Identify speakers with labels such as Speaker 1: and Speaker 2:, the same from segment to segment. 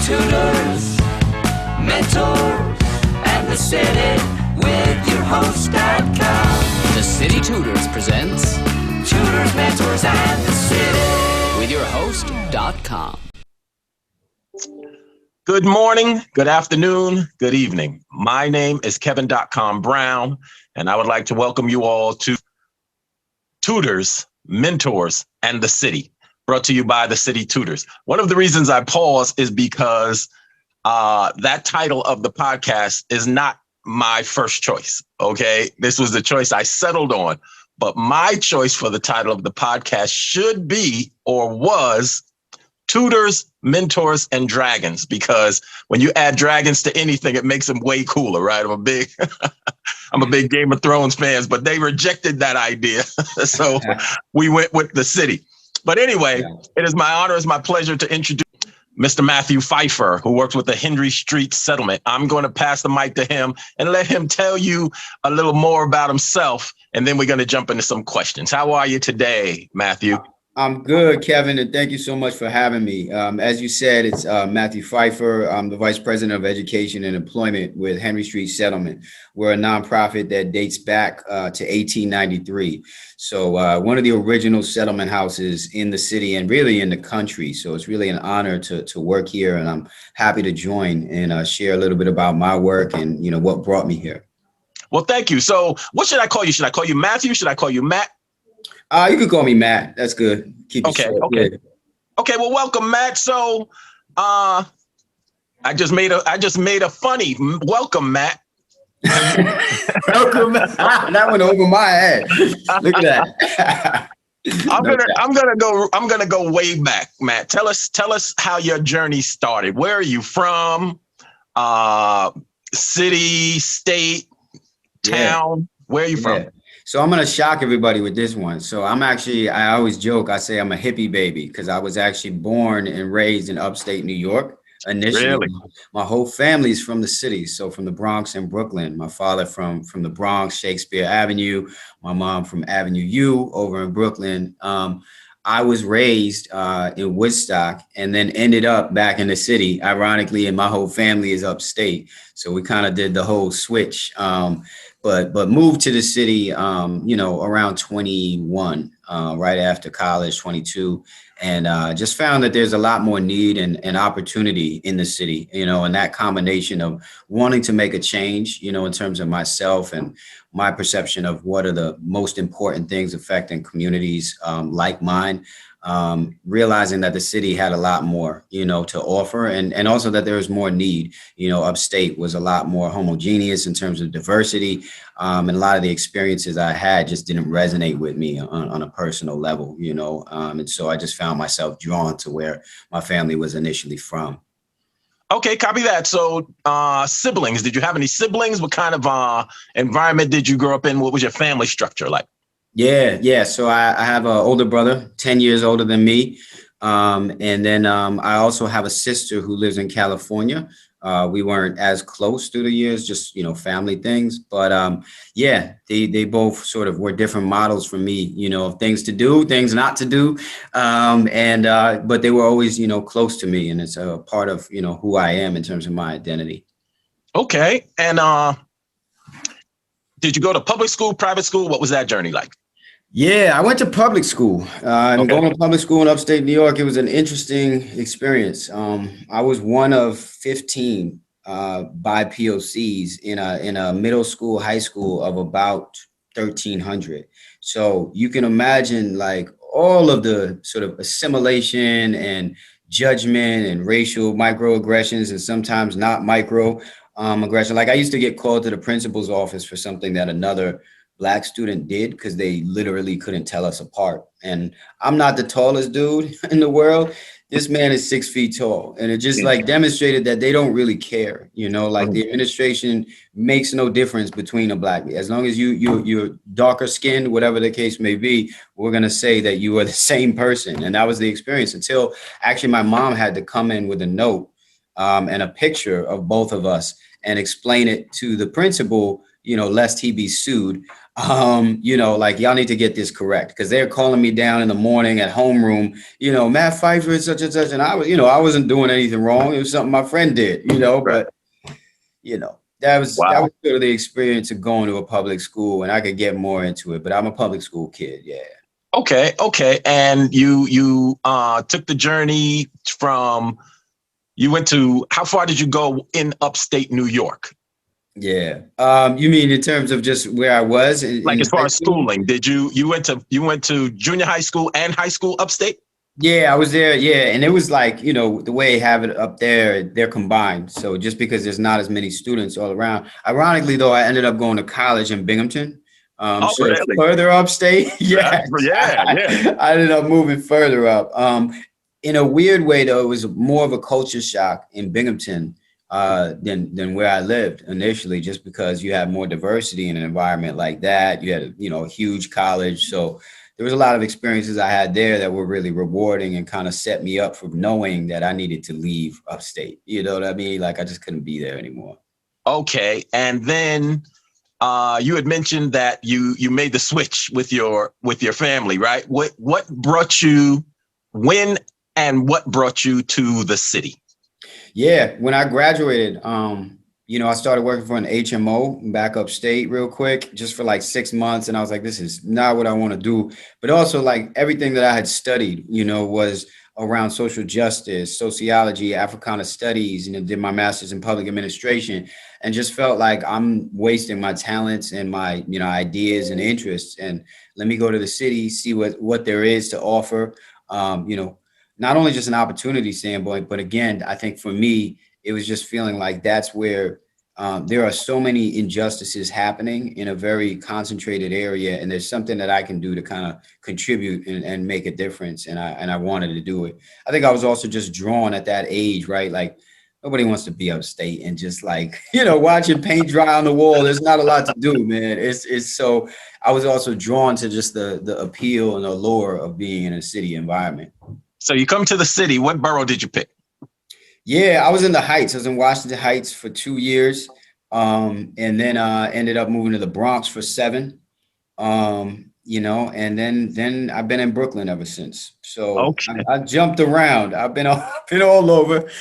Speaker 1: tutors, mentors, and the city with your host.com.
Speaker 2: The City Tutors presents
Speaker 1: Tutors, mentors, and the city
Speaker 2: with your host.com.
Speaker 3: Good morning, good afternoon, good evening. My name is Kevin.com Brown, and I would like to welcome you all to Tutors, Mentors, and the City, brought to you by the City Tutors. One of the reasons I pause is because that title of the podcast is not my first choice, okay? This was the choice I settled on, but my choice for the title of the podcast should be, or was, Tutors, Mentors, and Dragons, because when you add dragons to anything, it makes them way cooler, right? I'm a big Game of Thrones fan, but they rejected that idea. So we went with the City. But anyway, it is my honor, it's my pleasure to introduce Mr. Matthew Phifer, who works with the Henry Street Settlement. I'm going to pass the mic to him and let him tell you a little more about himself, and then we're going to jump into some questions. How are you today, Matthew?
Speaker 4: I'm good, Kevin, and thank you so much for having me. As you said, it's Matthew Phifer. I'm the Vice President of Education and Employment with Henry Street Settlement. We're a nonprofit that dates back to 1893. So one of the original settlement houses in the city and really in the country. So it's really an honor to work here, and I'm happy to join and share a little bit about my work and what brought me here.
Speaker 3: Well, thank you. So what should I call you? Should I call you Matthew? Should I call you Matt?
Speaker 4: You can call me Matt. That's good. Keep it short.
Speaker 3: Okay. Okay. Well, welcome, Matt. So, I just made a funny welcome, Matt.
Speaker 4: Welcome. That went over my head. Look at that.
Speaker 3: I'm gonna go way back, Matt. Tell us how your journey started. Where are you from? City, state, town. Where are you from?
Speaker 4: So I'm going to shock everybody with this one. So I always joke, I say I'm a hippie baby because I was actually born and raised in upstate New York. Initially,
Speaker 3: really?
Speaker 4: My whole family's from the city. So from the Bronx and Brooklyn. My father from the Bronx, Shakespeare Avenue. My mom from Avenue U over in Brooklyn. I was raised in Woodstock and then ended up back in the city, ironically, and my whole family is upstate. So we kind of did the whole switch. But moved to the city, around 21, right after college, 22, and just found that there's a lot more need and opportunity in the city, and that combination of wanting to make a change, in terms of myself and my perception of what are the most important things affecting communities like mine. Realizing that the city had a lot more, to offer, and also that there was more need. Upstate was a lot more homogeneous in terms of diversity, and a lot of the experiences I had just didn't resonate with me on a personal level, and so I just found myself drawn to where my family was initially from.
Speaker 3: Okay, copy that. So siblings, did you have any siblings? What kind of environment did you grow up in? What was your family structure like?
Speaker 4: Yeah. So I have an older brother, 10 years older than me. And then I also have a sister who lives in California. We weren't as close through the years, just, family things. But they both sort of were different models for me, of things to do, things not to do. But they were always, close to me. And it's a part of, who I am in terms of my identity.
Speaker 3: Okay. And did you go to public school, private school? What was that journey like?
Speaker 4: Yeah, I went to public school. Going to public school in upstate New York, it was an interesting experience. I was one of 15 by POCs in a middle school, high school of about 1,300. So you can imagine like all of the sort of assimilation and judgment and racial microaggressions, and sometimes not micro aggression. Like I used to get called to the principal's office for something that another Black student did because they literally couldn't tell us apart. And I'm not the tallest dude in the world. This man is 6 feet tall. And it just like demonstrated that they don't really care, like the administration makes no difference between a Black. As long as you're darker skinned, whatever the case may be, we're going to say that you are the same person. And that was the experience until actually my mom had to come in with a note and a picture of both of us and explain it to the principal, lest he be sued. Like y'all need to get this correct, because they're calling me down in the morning at homeroom, Matt Phifer is such and such. And I was, I wasn't doing anything wrong. It was something my friend did,
Speaker 3: Right.
Speaker 4: but that was
Speaker 3: Wow.
Speaker 4: sort of the experience of going to a public school, and I could get more into it, but I'm a public school kid. Yeah.
Speaker 3: Okay. And you took the journey from, you went to, how far did you go in upstate New York?
Speaker 4: Yeah. You mean in terms of just where I was
Speaker 3: Like
Speaker 4: in
Speaker 3: as far
Speaker 4: high
Speaker 3: as
Speaker 4: school?
Speaker 3: schooling, did you went to junior high school and high school upstate?
Speaker 4: Yeah, I was there. Yeah. And it was like, the way they have it up there, they're combined. So just because there's not as many students all around. Ironically, though, I ended up going to college in Binghamton.
Speaker 3: Oh,
Speaker 4: So
Speaker 3: really?
Speaker 4: further upstate. Yeah.
Speaker 3: Yeah.
Speaker 4: I ended up moving further up. In a weird way, though, it was more of a culture shock in Binghamton than where I lived initially, just because you have more diversity in an environment like that. You had, a huge college. So there was a lot of experiences I had there that were really rewarding and kind of set me up for knowing that I needed to leave upstate. You know what I mean? Like I just couldn't be there anymore.
Speaker 3: Okay. And then you had mentioned that you made the switch with your family, right? What brought you, when and what brought you to the city?
Speaker 4: Yeah, when I graduated, I started working for an HMO back upstate real quick, just for like 6 months. And I was like, this is not what I want to do. But also like everything that I had studied, was around social justice, sociology, Africana studies, did my master's in public administration, and just felt like I'm wasting my talents and my, ideas and interests. And let me go to the city, see what there is to offer. Not only just an opportunity standpoint, but again, I think for me, it was just feeling like that's where there are so many injustices happening in a very concentrated area. And there's something that I can do to kind of contribute and make a difference. And I wanted to do it. I think I was also just drawn at that age, right? Like nobody wants to be upstate and just like, watching paint dry on the wall. There's not a lot to do, man. It's so I was also drawn to just the appeal and allure of being in a city environment.
Speaker 3: So you come to the city. What borough did you pick?
Speaker 4: Yeah, I was in the Heights. I was in Washington Heights for 2 years, and then ended up moving to the Bronx for 7. And then I've been in Brooklyn ever since. So
Speaker 3: Okay.
Speaker 4: I jumped around. I've been all over.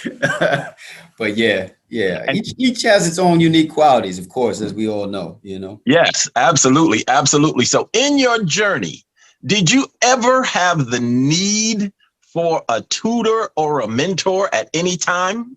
Speaker 4: But yeah. Each has its own unique qualities, of course, as we all know.
Speaker 3: Yes, absolutely. So in your journey, did you ever have the need for a tutor or a mentor at any time?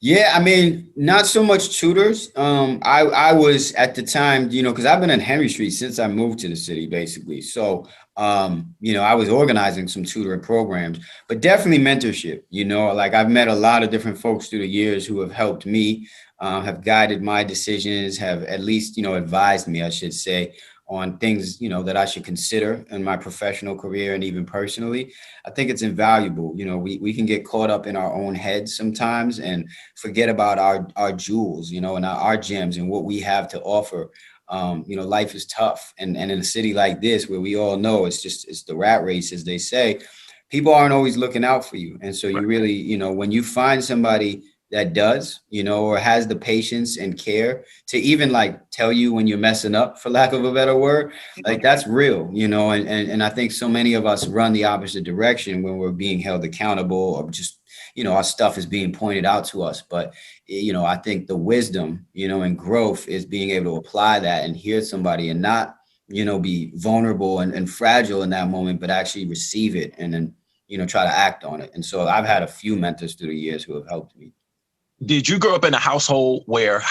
Speaker 4: Yeah, I mean, not so much tutors. I was at the time, because I've been in Henry Street since I moved to the city, basically. So, I was organizing some tutoring programs, but definitely mentorship. Like I've met a lot of different folks through the years who have helped me, have guided my decisions, have at least, advised me, I should say, on things, that I should consider in my professional career and even personally. I think it's invaluable. We can get caught up in our own heads sometimes and forget about our jewels, and our gems and what we have to offer. Life is tough. And in a city like this, where we all know it's the rat race, as they say, people aren't always looking out for you. And so you really, when you find somebody that does, or has the patience and care to even like tell you when you're messing up, for lack of a better word, like that's real, and I think so many of us run the opposite direction when we're being held accountable or just, our stuff is being pointed out to us. But, I think the wisdom, and growth is being able to apply that and hear somebody and not, be vulnerable and fragile in that moment, but actually receive it and then, try to act on it. And so I've had a few mentors through the years who have helped me.
Speaker 3: Did you grow up in a household where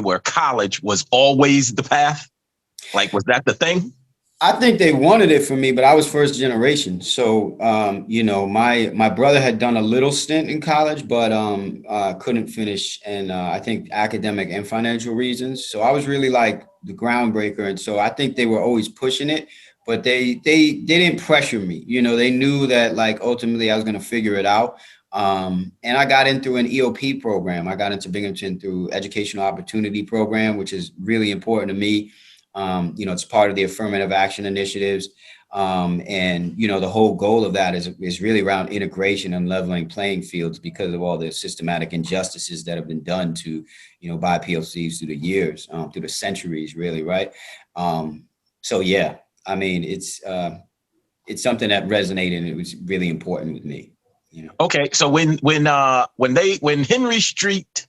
Speaker 3: where college was always the path? Like, was that the thing?
Speaker 4: I think they wanted it for me, but I was first generation. So, my brother had done a little stint in college, but couldn't finish. And I think academic and financial reasons. So I was really like the groundbreaker. And so I think they were always pushing it, but they didn't pressure me. They knew that like ultimately I was going to figure it out. And I got in through an EOP program. I got into Binghamton through Educational Opportunity Program, which is really important to me. It's part of the affirmative action initiatives. And, the whole goal of that is really around integration and leveling playing fields because of all the systematic injustices that have been done to, by PLCs through the years, through the centuries, really, right? So, yeah, I mean, it's something that resonated and it was really important with me.
Speaker 3: Okay, so when Henry Street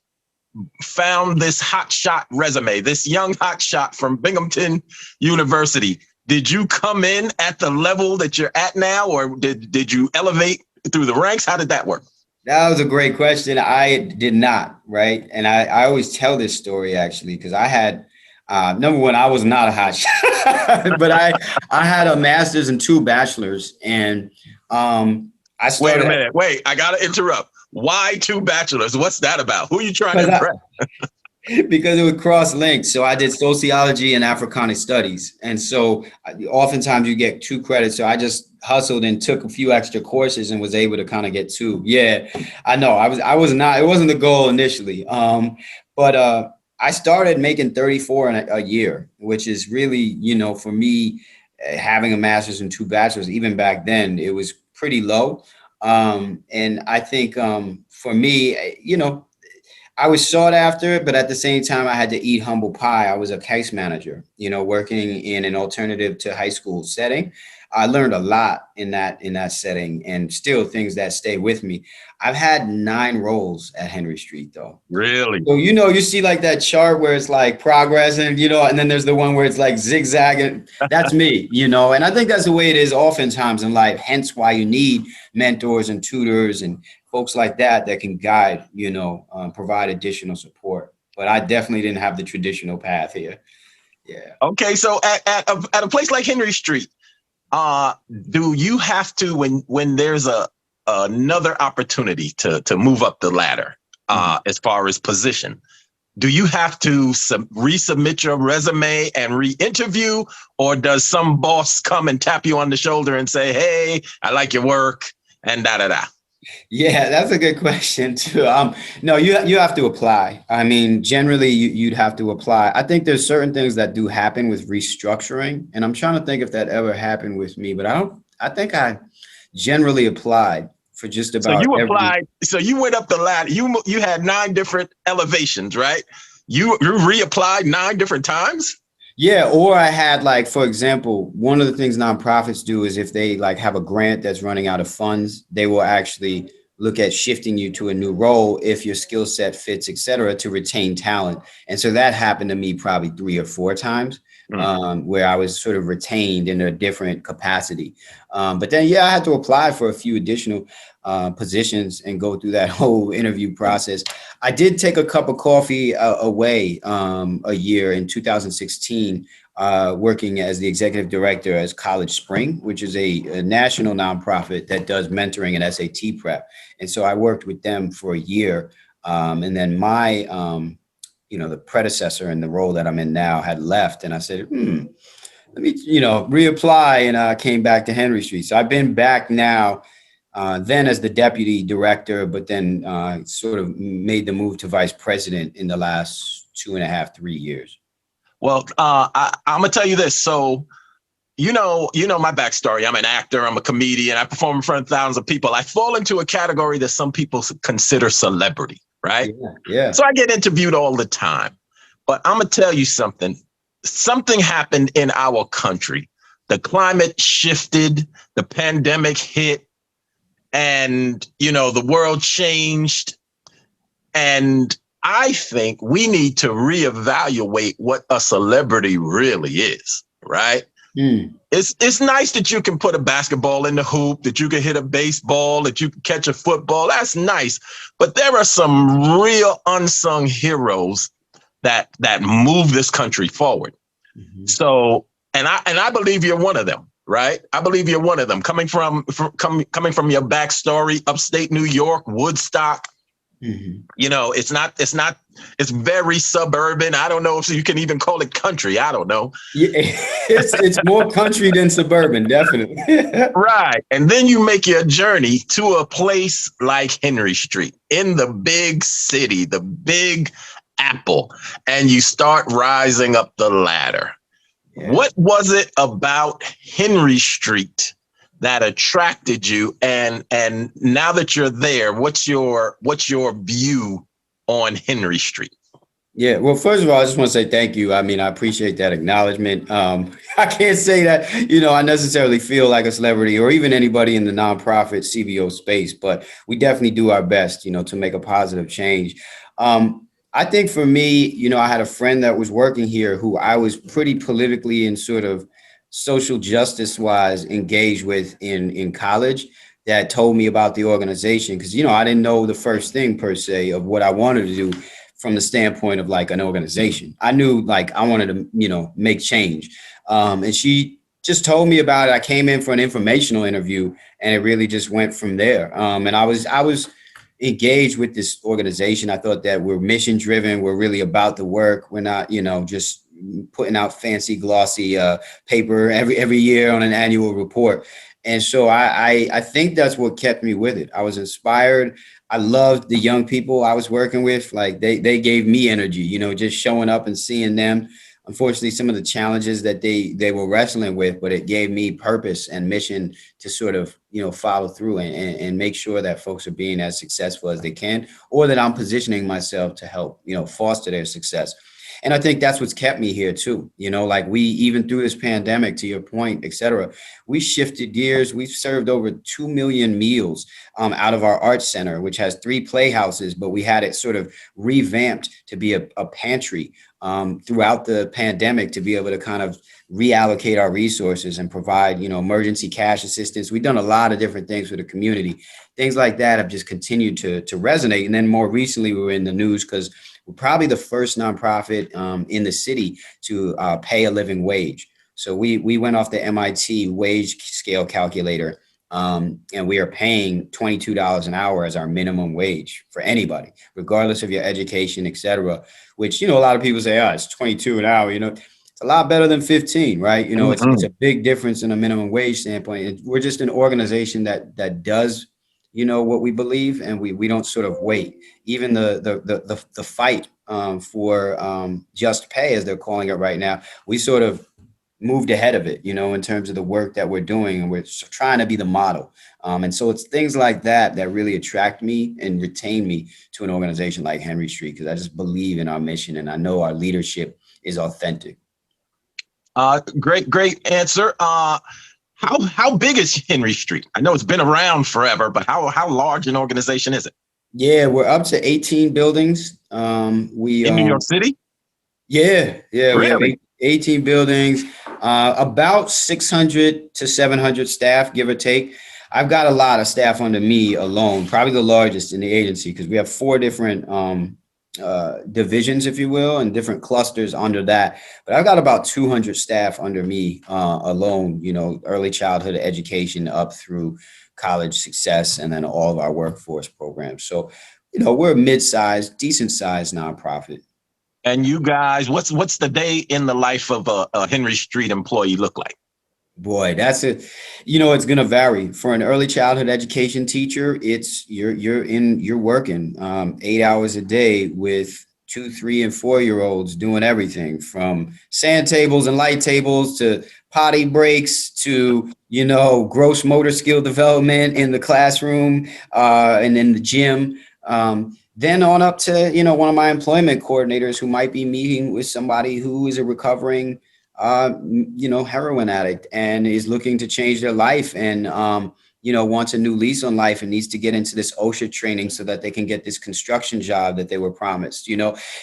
Speaker 3: found this hotshot resume, this young hotshot from Binghamton University, did you come in at the level that you're at now, or did you elevate through the ranks? How did that work?
Speaker 4: That was a great question. I did not, right? And I always tell this story actually because I had number one, I was not a hotshot, but I had a master's and 2 bachelors, and I started.
Speaker 3: Wait a minute. Wait, I gotta interrupt. Why 2 bachelors? What's that about? Who are you trying to impress?
Speaker 4: Because it would cross-link. So I did sociology and Africana studies. And so oftentimes you get 2 credits. So I just hustled and took a few extra courses and was able to kind of get 2. Yeah, I know. I was not, it wasn't the goal initially. But I started making 34 in a year, which is really, for me, having a master's and 2 bachelors, even back then, it was pretty low. And I think for me, I was sought after, but at the same time, I had to eat humble pie. I was a case manager, working in an alternative to high school setting. I learned a lot in that setting, and still things that stay with me. I've had 9 roles at Henry Street, though.
Speaker 3: Really?
Speaker 4: So, you see like that chart where it's like progress and, and then there's the one where it's like zigzagging. That's me, and I think that's the way it is oftentimes in life. Hence why you need mentors and tutors and folks like that can guide, provide additional support. But I definitely didn't have the traditional path here. Yeah.
Speaker 3: Okay. So at a place like Henry Street, do you have to, when there's another opportunity to move up the ladder, as far as position, do you have to resubmit your resume and re-interview, or does some boss come and tap you on the shoulder and say, hey, I like your work and da-da-da?
Speaker 4: Yeah, that's a good question too. No, you have to apply. I mean, generally you'd have to apply. I think there's certain things that do happen with restructuring, and I'm trying to think if that ever happened with me, but I think I generally applied for just about.
Speaker 3: So you applied. So you went up the ladder. You had 9 different elevations, right? You reapplied 9 different times?
Speaker 4: Yeah, or I had, like, for example, one of the things nonprofits do is if they like have a grant that's running out of funds, they will actually look at shifting you to a new role if your skill set fits, et cetera, to retain talent. And so that happened to me probably 3 or 4 times, where I was sort of retained in a different capacity. But then, yeah, I had to apply for a few additional positions and go through that whole interview process. I did take a cup of coffee away a year in 2016, working as the executive director as College Spring, which is a national nonprofit that does mentoring and SAT prep. And so I worked with them for a year. And then my, the predecessor in the role that I'm in now had left. And I said, let me, reapply. And I came back to Henry Street. So I've been back now, then as the deputy director, but then sort of made the move to vice president in the last 2.5, 3 years.
Speaker 3: Well, I'm gonna tell you this. So, you know my backstory. I'm an actor. I'm a comedian. I perform in front of thousands of people. I fall into a category that some people consider celebrity, right?
Speaker 4: Yeah.
Speaker 3: So I get interviewed all the time. But I'm gonna tell you something. Something happened in our country. The climate shifted. The pandemic hit. And, the world changed. And I think we need to reevaluate what a celebrity really is, right? It's nice that you can put a basketball in the hoop, that you can hit a baseball, that you can catch a football. That's nice. But there are some real unsung heroes that move this country forward. So, and I believe you're one of them. Right. I believe you're one of them, coming from your backstory, upstate New York, Woodstock. It's very suburban. I don't know if you can even call it country. I don't know.
Speaker 4: Yeah, it's more country than suburban, definitely.
Speaker 3: Right. And then you make your journey to a place like Henry Street in the big city, the Big Apple, and you start rising up the ladder.
Speaker 4: Yeah.
Speaker 3: What was it about Henry Street that attracted you? And now that you're there, what's your view on Henry Street?
Speaker 4: Yeah, well, first of all, I just want to say thank you. I mean, I appreciate that acknowledgement. I can't say that, I necessarily feel like a celebrity or even anybody in the nonprofit CBO space, but we definitely do our best, to make a positive change. I think for me, I had a friend that was working here who I was pretty politically and sort of social justice wise engaged with in college that told me about the organization because, I didn't know the first thing per se of what I wanted to do from the standpoint of like an organization. I knew like I wanted to, make change. And she just told me about it. I came in for an informational interview and it really just went from there. And I was engaged with this organization. I thought that we're mission driven. We're really about the work. We're not, just putting out fancy glossy paper every year on an annual report. And so I think that's what kept me with it. I was inspired. I loved the young people I was working with. Like they gave me energy, just showing up and seeing them. Unfortunately, some of the challenges that they were wrestling with, but it gave me purpose and mission to sort of, follow through and make sure that folks are being as successful as they can, or that I'm positioning myself to help, foster their success. And I think that's what's kept me here too. Like we, even through this pandemic, to your point, et cetera, we shifted gears. We've served over 2 million meals out of our arts center, which has 3 playhouses, but we had it sort of revamped to be a pantry throughout the pandemic to be able to kind of reallocate our resources and provide, emergency cash assistance. We've done a lot of different things for the community. Things like that have just continued to resonate. And then more recently, we were in the news because we're probably the first nonprofit in the city to pay a living wage. So we went off the MIT wage scale calculator, and we are paying $22 an hour as our minimum wage for anybody, regardless of your education, et cetera, which, a lot of people say, it's 22 an hour, it's a lot better than 15, right? It's a big difference in a minimum wage standpoint. We're just an organization that does what we believe, and we don't sort of wait. Even the fight for just pay, as they're calling it right now, we sort of moved ahead of it, in terms of the work that we're doing, and we're trying to be the model. And so it's things like that really attract me and retain me to an organization like Henry Street, because I just believe in our mission and I know our leadership is authentic.
Speaker 3: Great answer. How big is Henry Street? I know it's been around forever, but how large an organization is it?
Speaker 4: Yeah, we're up to 18 buildings.
Speaker 3: In New York City?
Speaker 4: Yeah,
Speaker 3: Really?
Speaker 4: we have 18 buildings, about 600 to 700 staff, give or take. I've got a lot of staff under me alone, probably the largest in the agency, because we have 4 different divisions, if you will, and different clusters under that. But I've got about 200 staff under me alone, early childhood education up through college success, and then all of our workforce programs. So, we're a mid-sized, decent-sized nonprofit.
Speaker 3: And you guys, what's the day in the life of a Henry Street employee look like?
Speaker 4: Boy, that's it. It's going to vary. For an early childhood education teacher, it's you're working 8 hours a day with 2, 3, and 4-year-olds doing everything from sand tables and light tables to potty breaks to, gross motor skill development in the classroom and in the gym. Then on up to, one of my employment coordinators who might be meeting with somebody who is a recovering heroin addict and is looking to change their life and, wants a new lease on life and needs to get into this OSHA training so that they can get this construction job that they were promised.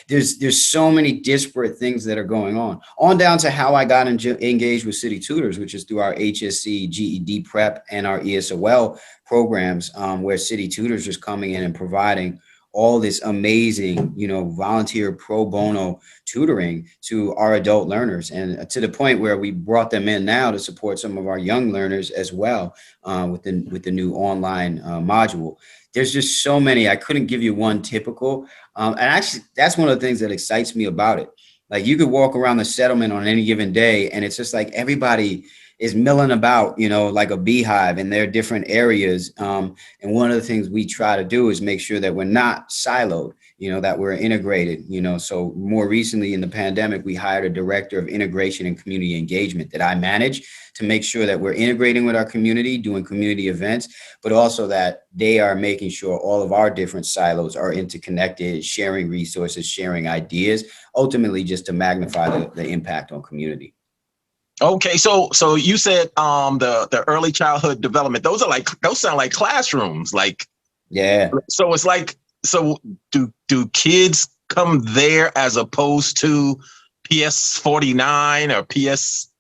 Speaker 4: There's so many disparate things that are going on down to how I got engaged with City Tutors, which is through our HSC, GED prep, and our ESOL programs, where City Tutors is coming in and providing all this amazing, volunteer pro bono tutoring to our adult learners, and to the point where we brought them in now to support some of our young learners as well with the new online module. There's just so many. I couldn't give you one typical. And actually, that's one of the things that excites me about it. Like you could walk around the settlement on any given day, and it's just like everybody is milling about, like a beehive in their different areas. And one of the things we try to do is make sure that we're not siloed. that we're integrated, so more recently in the pandemic, we hired a director of integration and community engagement that I manage to make sure that we're integrating with our community, doing community events, but also that they are making sure all of our different silos are interconnected, sharing resources, sharing ideas, ultimately just to magnify the impact on community.
Speaker 3: Okay, so you said the early childhood development, those sound like classrooms. Like,
Speaker 4: Yeah.
Speaker 3: so it's like, so do kids come there as opposed to PS 49 or PS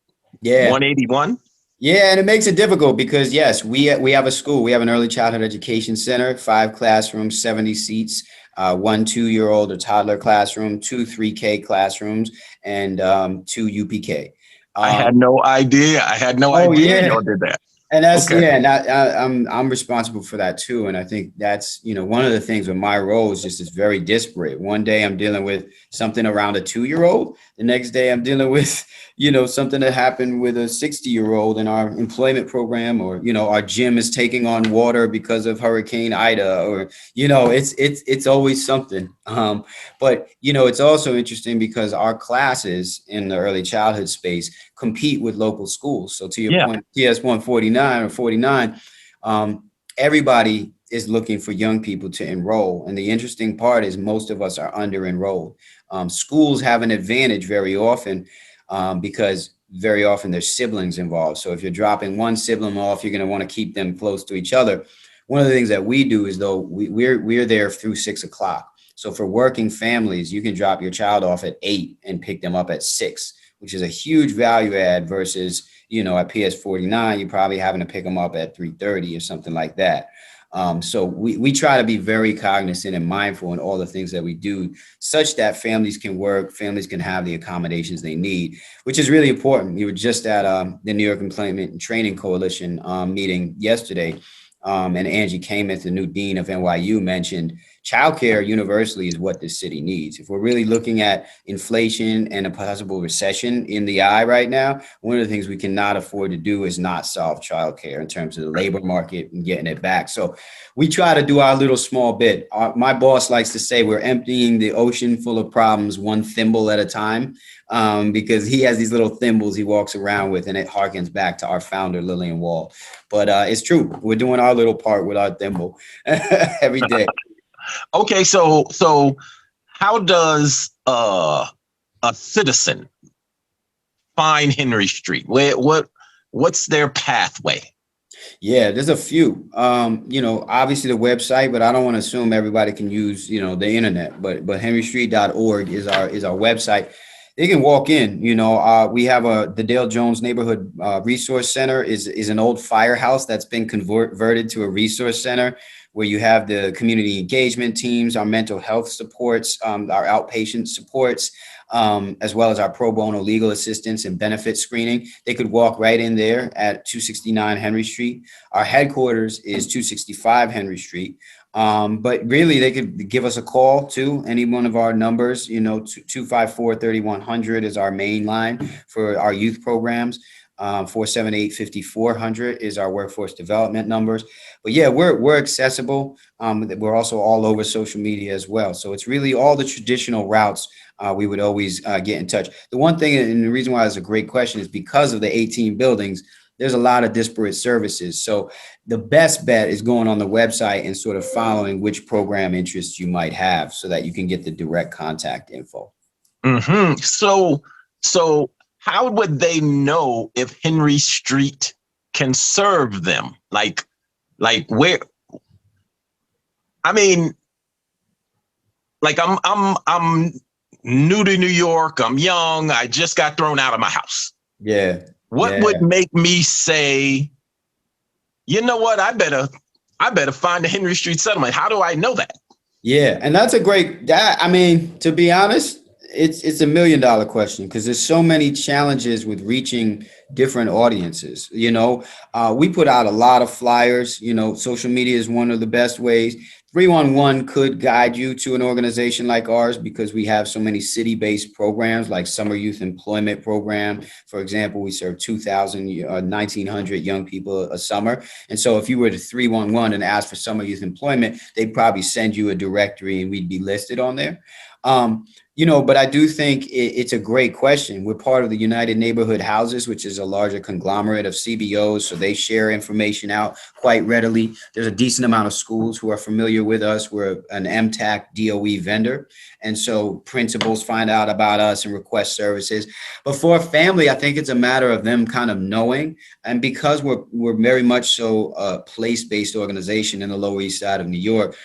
Speaker 3: 181?
Speaker 4: Yeah, and it makes it difficult because yes, we have a school. We have an early childhood education center, 5 classrooms, 70 seats, 1 2-year-old or toddler classroom, 2 3K classrooms, and 2 UPK.
Speaker 3: I had no idea. Y'all did that.
Speaker 4: And that's
Speaker 3: Okay.
Speaker 4: and I'm responsible for that too. And I think that's one of the things with my role is just it's very disparate. One day I'm dealing with something around a 2-year-old. The next day I'm dealing with something that happened with a 60-year-old in our employment program, or our gym is taking on water because of Hurricane Ida, or it's always something. But it's also interesting because our classes in the early childhood space compete with local schools. So to your point, PS 149 or 49, everybody is looking for young people to enroll. And the interesting part is most of us are under enrolled. Schools have an advantage very often because very often there's siblings involved. So if you're dropping one sibling off, you're going to want to keep them close to each other. One of the things that we do is though we're there through 6 o'clock. So for working families, you can drop your child off at 8 and pick them up at 6, which is a huge value add versus, at PS 49, you're probably having to pick them up at 3:30 or something like that. So we try to be very cognizant and mindful in all the things that we do, such that families can work, families can have the accommodations they need, which is really important. We were just at the New York Employment and Training Coalition meeting yesterday. And Angie Kameth, the new dean of NYU, mentioned childcare universally is what this city needs. If we're really looking at inflation and a possible recession in the eye right now, one of the things we cannot afford to do is not solve childcare in terms of the labor market and getting it back. So we try to do our little small bit. My boss likes to say we're emptying the ocean full of problems one thimble at a time, because he has these little thimbles he walks around with, and it harkens back to our founder, Lillian Wall. But it's true. We're doing our little part with our thimble every day.
Speaker 3: Okay, so how does a citizen find Henry Street? What's their pathway?
Speaker 4: Yeah, there's a few. Obviously the website, but I don't want to assume everybody can use the internet. But henrystreet.org is our website. They can walk in. We have the Dale Jones Neighborhood Resource Center is an old firehouse that's been converted to a resource center, where you have the community engagement teams, our mental health supports, our outpatient supports, as well as our pro bono legal assistance and benefit screening. They could walk right in there at 269 Henry Street. Our headquarters is 265 Henry Street. But really, they could give us a call to any one of our numbers. 254-3100 is our main line for our youth programs. 478-5400 is our workforce development numbers. But yeah, we're accessible. We're also all over social media as well. So it's really all the traditional routes. We would always get in touch. The one thing, and the reason why it's a great question, is because of the 18 buildings, there's a lot of disparate services. So the best bet is going on the website and sort of following which program interests you might have, so that you can get the direct contact info.
Speaker 3: Mm-hmm. So how would they know if Henry Street can serve them? Like where? I mean, like I'm new to New York. I'm young. I just got thrown out of my house.
Speaker 4: Yeah.
Speaker 3: What would make me say, you know what? I better find the Henry Street settlement. How do I know that?
Speaker 4: Yeah, and that's a great. To be honest, it's $1 million question, because there's so many challenges with reaching different audiences. We put out a lot of flyers. Social media is one of the best ways. 311 could guide you to an organization like ours because we have so many city-based programs like Summer Youth Employment Program. For example, we serve 1,900 young people a summer. And so if you were to 311 and ask for Summer Youth Employment, they'd probably send you a directory and we'd be listed on there. But I do think it's a great question. We're part of the United Neighborhood Houses, which is a larger conglomerate of CBOs. So they share information out quite readily. There's a decent amount of schools who are familiar with us. We're an MTAC DOE vendor. And so principals find out about us and request services. But for a family, I think it's a matter of them kind of knowing. And because we're very much so a place-based organization in the Lower East Side of New York,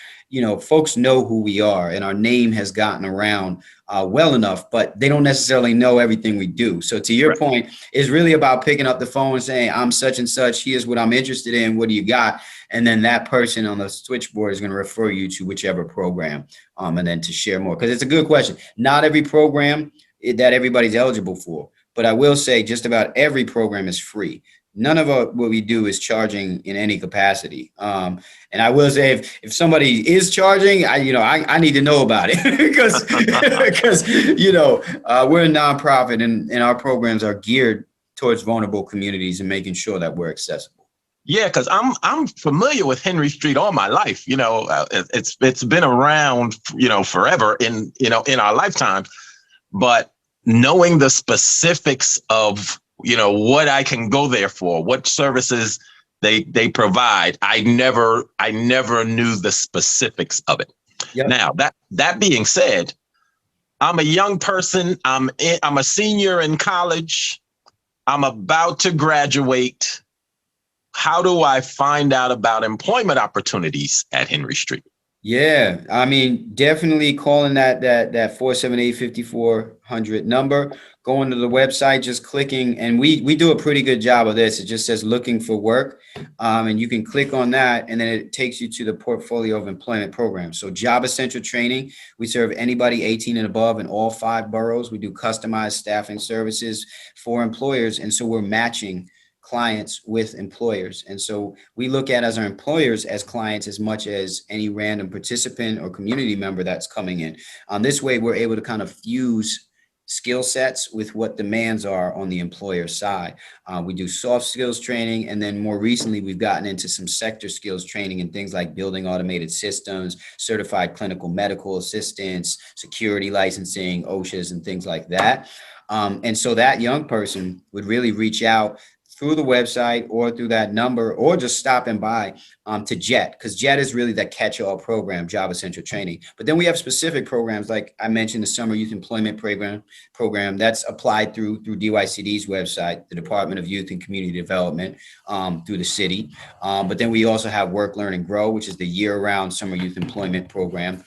Speaker 4: folks know who we are and our name has gotten around well enough, but they don't necessarily know everything we do. So to your point, it's really about picking up the phone and saying, I'm such and such, here's what I'm interested in, what do you got? And then that person on the switchboard is going to refer you to whichever program and then to share more. Because it's a good question. Not every program that everybody's eligible for, but I will say just about every program is free. None of what we do is charging in any capacity. And I will say if somebody is charging, I need to know about it because we're a nonprofit and our programs are geared towards vulnerable communities and making sure that we're accessible.
Speaker 3: Yeah, because I'm familiar with Henry Street all my life. It's been around, forever in our lifetime. But knowing the specifics of what I can go there for, what services they provide, I never knew the specifics of it. Yep. Now that being said, I'm a young person. I'm a senior in college. I'm about to graduate. How do I find out about employment opportunities at Henry Street?
Speaker 4: Yeah, I mean, definitely calling that 478-5400 number, going to the website, just clicking, and we do a pretty good job of this. It just says looking for work, and you can click on that, and then it takes you to the portfolio of employment programs. So Job Essential Training, we serve anybody 18 and above in all 5 boroughs. We do customized staffing services for employers, and so we're matching clients with employers. And so we look at as our employers as clients as much as any random participant or community member that's coming in. This way, we're able to kind of fuse skill sets with what demands are on the employer side. We do soft skills training. And then more recently, we've gotten into some sector skills training and things like building automated systems, certified clinical medical assistance, security licensing, OSHAs, and things like that. And so that young person would really reach out through the website or through that number, or just stopping by to JET, because JET is really that catch-all program, Job Essential Training. But then we have specific programs, like I mentioned, the Summer Youth Employment Program that's applied through DYCD's website, the Department of Youth and Community Development, through the city. But then we also have Work, Learn, and Grow, which is the year-round Summer Youth Employment Program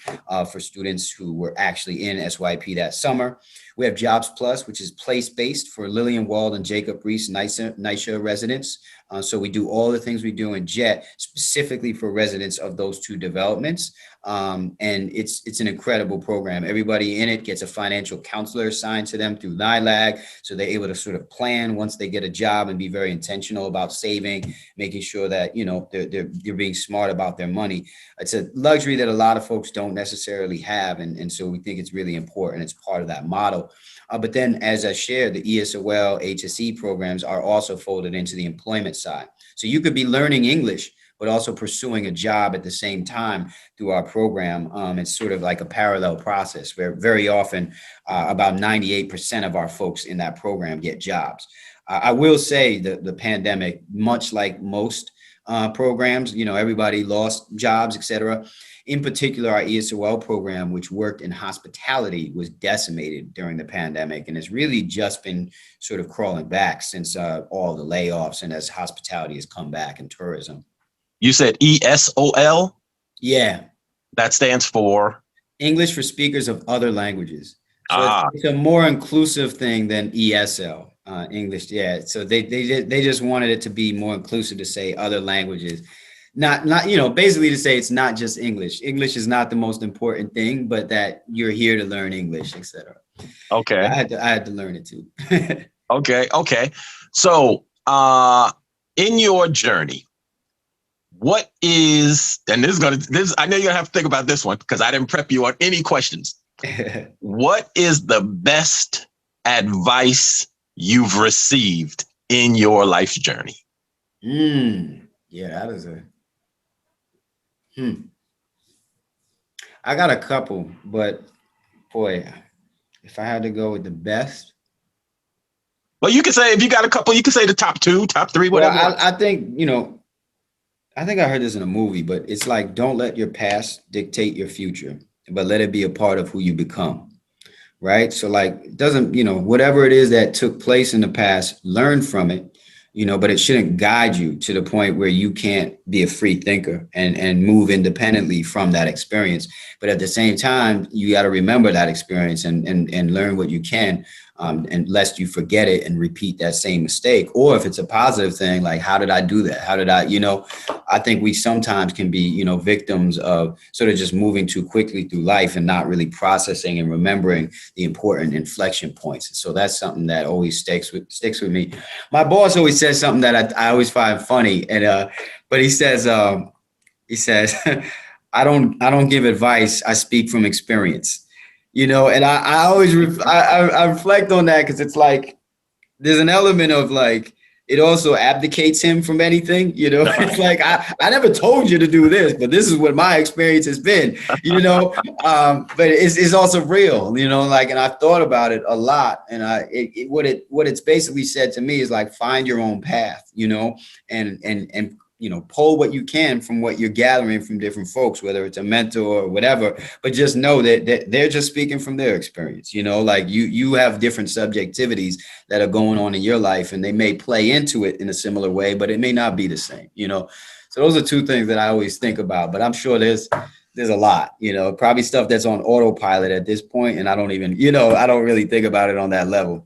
Speaker 4: for students who were actually in SYP that summer. We have Jobs Plus, which is place-based for Lillian Wald and Jacob Reese NYCHA residents. So we do all the things we do in JET specifically for residents of those 2 developments. And it's an incredible program. Everybody in it gets a financial counselor assigned to them through NILAG. So they're able to sort of plan once they get a job and be very intentional about saving, making sure that, they're being smart about their money. It's a luxury that a lot of folks don't necessarily have. And so we think it's really important. It's part of that model. But then, as I shared, the ESOL, HSE programs are also folded into the employment side. So you could be learning English, but also pursuing a job at the same time through our program. It's sort of like a parallel process where very often about 98% of our folks in that program get jobs. I will say that the pandemic, much like most programs, everybody lost jobs, et cetera. In particular, our ESOL program, which worked in hospitality, was decimated during the pandemic and has really just been sort of crawling back since all the layoffs and as hospitality has come back and tourism.
Speaker 3: You said ESOL?
Speaker 4: Yeah.
Speaker 3: That stands for?
Speaker 4: English for Speakers of Other Languages. So it's a more inclusive thing than ESL, English. Yeah. So they just wanted it to be more inclusive to say other languages. Not, basically to say it's not just English. English is not the most important thing, but that you're here to learn English, etc.
Speaker 3: Okay.
Speaker 4: I had to learn it too.
Speaker 3: Okay. So in your journey, What is, and I know you're gonna have to think about this one because I didn't prep you on any questions. What is the best advice you've received in your life's journey?
Speaker 4: Yeah, that is I got a couple, but boy, if I had to go with the best.
Speaker 3: Well, you can say, if you got a couple, you can say the top 2, top 3, whatever.
Speaker 4: Well, I think, I think I heard this in a movie, but it's like, don't let your past dictate your future, but let it be a part of who you become. Right. So like, it doesn't, whatever it is that took place in the past, learn from it, but it shouldn't guide you to the point where you can't be a free thinker and move independently from that experience. But at the same time, you got to remember that experience and learn what you can, and lest you forget it and repeat that same mistake. Or if it's a positive thing, like, how did I do that? How did I, I think we sometimes can be, victims of sort of just moving too quickly through life and not really processing and remembering the important inflection points. So that's something that always sticks with me. My boss always says something that I always find funny. And, but he says, I don't give advice. I speak from experience. And I always I reflect on that because it's like there's an element of like it also abdicates him from anything. It's like I never told you to do this, but this is what my experience has been. But it's also real. Like, and I've thought about it a lot. And what it's basically said to me is like, find your own path. And pull what you can from what you're gathering from different folks, whether it's a mentor or whatever, but just know that they're just speaking from their experience. Like you have different subjectivities that are going on in your life, and they may play into it in a similar way, but it may not be the same, So those are two things that I always think about, but I'm sure there's a lot, probably stuff that's on autopilot at this point. And I don't even, I don't really think about it on that level.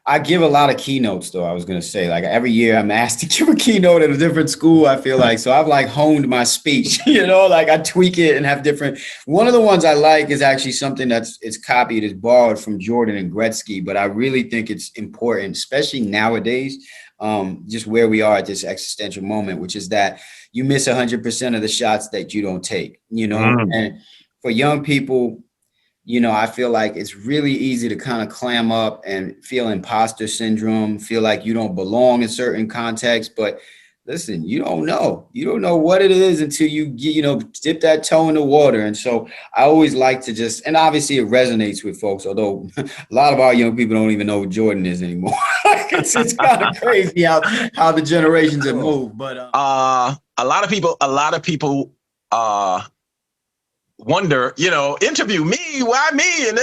Speaker 4: I give a lot of keynotes, though. I was going to say, like, every year I'm asked to give a keynote at a different school, I feel like. So I've like honed my speech, like I tweak it and have different. One of the ones I like is actually something it's copied, it's borrowed from Jordan and Gretzky. But I really think it's important, especially nowadays, just where we are at this existential moment, which is that you miss 100% of the shots that you don't take, and for young people, I feel like it's really easy to kind of clam up and feel imposter syndrome, feel like you don't belong in certain contexts. But listen, you don't know what it is until you dip that toe in the water. And so I always like to and obviously it resonates with folks, although a lot of our young people don't even know who Jordan is anymore. It's kind of crazy how the generations have moved. But
Speaker 3: a lot of people wonder, interview me, why me? And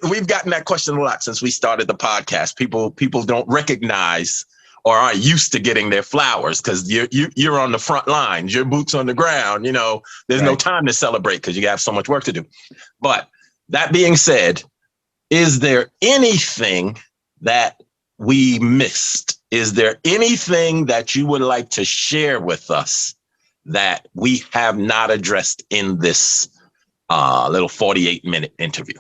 Speaker 3: we've gotten that question a lot since we started the podcast. People don't recognize or aren't used to getting their flowers because you're on the front lines, your boots on the ground. There's no time to celebrate because you have so much work to do. But that being said, is there anything that we missed? Is there anything that you would like to share with us that we have not addressed in this little 48-minute interview?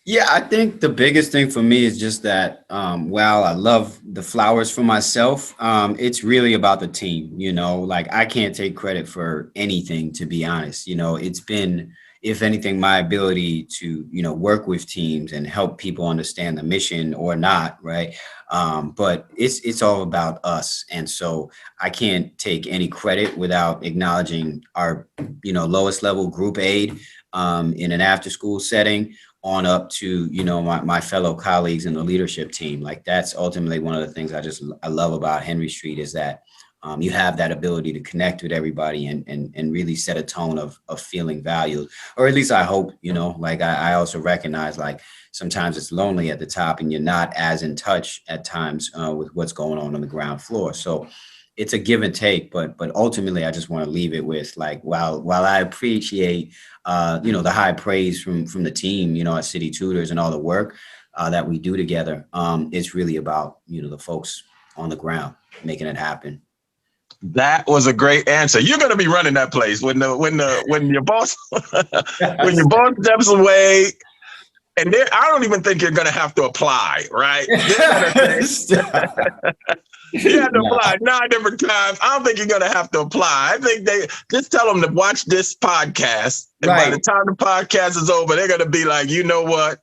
Speaker 4: Yeah, I think the biggest thing for me is just that while I love the flowers for myself, it's really about the team, like I can't take credit for anything, to be honest. It's been, if anything, my ability to, work with teams and help people understand the mission or not. Right. But it's all about us. And so I can't take any credit without acknowledging our, lowest level group aid in an after school setting on up to, my fellow colleagues in the leadership team. Like that's ultimately one of the things I love about Henry Street is that you have that ability to connect with everybody and really set a tone of feeling valued, or at least I hope, like I also recognize like sometimes it's lonely at the top and you're not as in touch at times with what's going on the ground floor. So it's a give and take, but ultimately I just want to leave it with like, while I appreciate, the high praise from the team, at City Tutors and all the work that we do together, it's really about, the folks on the ground making it happen.
Speaker 3: That was a great answer. You're going to be running that place when your boss when your boss steps away. And I don't even think you're going to have to apply, right? You have to apply 9 different times. I don't think you're going to have to apply. I think they just tell them to watch this podcast. And by the time the podcast is over, they're going to be like, you know what?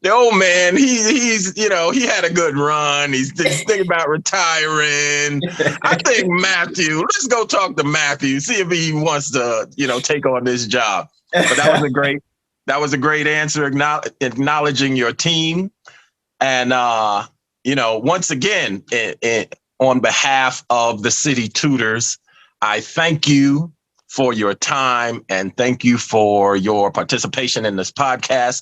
Speaker 3: The old man, he's he had a good run. He's thinking about retiring. I think Matthew, let's go talk to Matthew, see if he wants to, take on this job. But that was a great answer, acknowledging your team. And, once again, on behalf of the City Tutors, I thank you for your time and thank you for your participation in this podcast.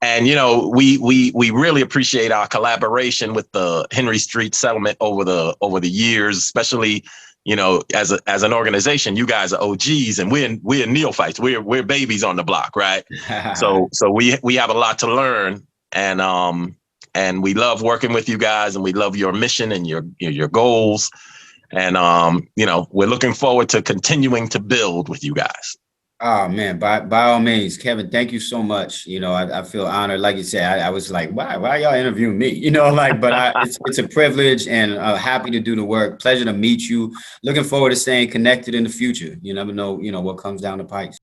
Speaker 3: And, we really appreciate our collaboration with the Henry Street settlement over the years, especially, as an organization. You guys are OGs and we're neophytes. We're babies on the block, right? So we have a lot to learn, and we love working with you guys, and we love your mission and your goals. And, we're looking forward to continuing to build with you guys.
Speaker 4: Oh man, by all means, Kevin, thank you so much. I feel honored. Like you said, I was like, why y'all interviewing me? But it's a privilege, and happy to do the work. Pleasure to meet you. Looking forward to staying connected in the future. You never know, what comes down the pipes.